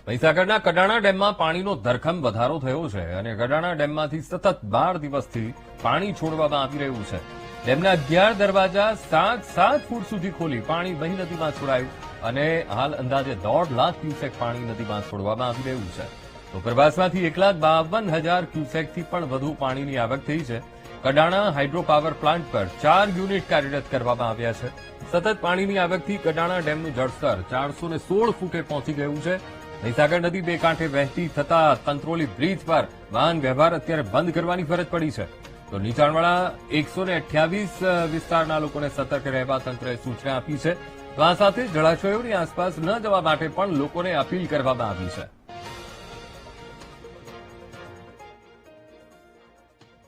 મહીસાગરના કડાણા ડેમમાં પાણીનો ધરખમ વધારો થયો છે અને કડાણા ડેમમાંથી સતત 12 દિવસથી પાણી છોડવામાં આવી રહ્યું છે. ડેમના 11 દરવાજા 7 ફૂટ સુધી ખોલી પાણી વહી નદીમાં છોડાયું અને હાલ અંદાજે 1.5 લાખ ક્યુસેક પાણી નદીમાં છોડવામાં આવી રહ્યું છે. તો પ્રવાસમાંથી 1,52,000 ક્યુસેકથી પણ વધુ પાણીની આવક થઈ છે. કડાણા હાઇડ્રો પાવર પ્લાન્ટ પર 4 યુનિટ કાર્યરત કરવામાં આવ્યા છે. સતત પાણીની આવકથી કડાણા ડેમનું જળસ્તર 416 ફૂટે પહોંચી ગયું છે. મહીસાગર નદી બે કાંઠે વહેતી થતા કંત્રોલી બ્રિજ પર વાહન વ્યવહાર અત્યારે બંધ કરવાની ફરજ પડી છે. તો નીચાણવાળા 128 વિસ્તારના લોકોને સતર્ક રહેવા તંત્રએ સૂચના આપી છે. તો આ સાથે જળાશયોની આસપાસ ન જવા માટે પણ લોકોને અપીલ કરવામાં આવી છે.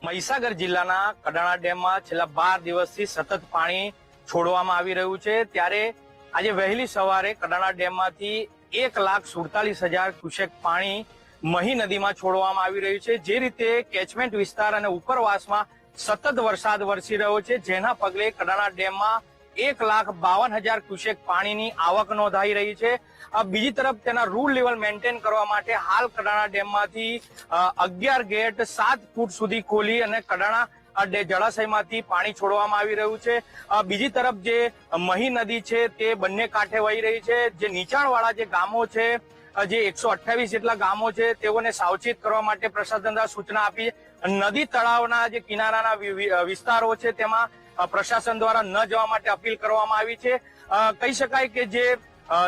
મહીસાગર જિલ્લાના કડાણા ડેમમાં છેલ્લા 12 દિવસથી સતત પાણી છોડવામાં આવી રહ્યું છે. ત્યારે આજે વહેલી સવારે કડાણા ડેમમાંથી 1,47,000 ક્યુસેક પાણી મહી નદીમાં છોડવામાં આવી રહ્યું છે. જે રીતે કેચમેન્ટ વિસ્તાર અને ઉપરવાસમાં સતત વરસાદ વરસી રહ્યો છે, જેના પગલે કડાણા ડેમમાં 1,52,000 ક્યુસેક પાણીની આવક નોંધાઈ રહી છે. બીજી તરફ તેના રૂલ લેવલ મેન્ટેન કરવા માટે હાલ કડાણા ડેમમાંથી 11 ગેટ 7 ફૂટ સુધી ખોલી અને કડાણા જળાશયમાંથી પાણી છોડવામાં આવી રહ્યું છે. બીજી તરફ જે મહી નદી છે તે બંને કાંઠે વહી રહી છે. જે નીચાણવાળા જે ગામો છે, જે 128 જેટલા ગામો છે, તેઓને સાવચેત કરવા માટે પ્રશાસન દ્વારા સૂચના આપી. નદી તળાવના જે કિનારાના વિસ્તારો છે તેમાં પ્રશાસન દ્વારા ન જવા માટે અપીલ કરવામાં આવી છે. કહી શકાય કે જે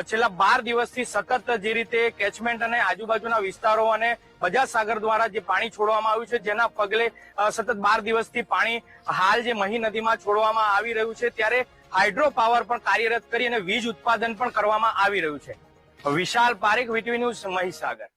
છેલ્લા 12 દિવસથી સતત જે રીતે કેચમેન્ટ અને આજુબાજુના વિસ્તારો અને બજાજ સાગર દ્વારા જે પાણી છોડવામાં આવ્યું છે, જેના પગલે સતત 12 દિવસથી પાણી હાલ જે મહી નદીમાં છોડવામાં આવી રહ્યું છે, ત્યારે હાઇડ્રો પાવર પણ કાર્યરત કરી અને વીજ ઉત્પાદન પણ કરવામાં આવી રહ્યું છે. વિશાલ પારેખ, વીટીવી ન્યૂઝ, મહીસાગર.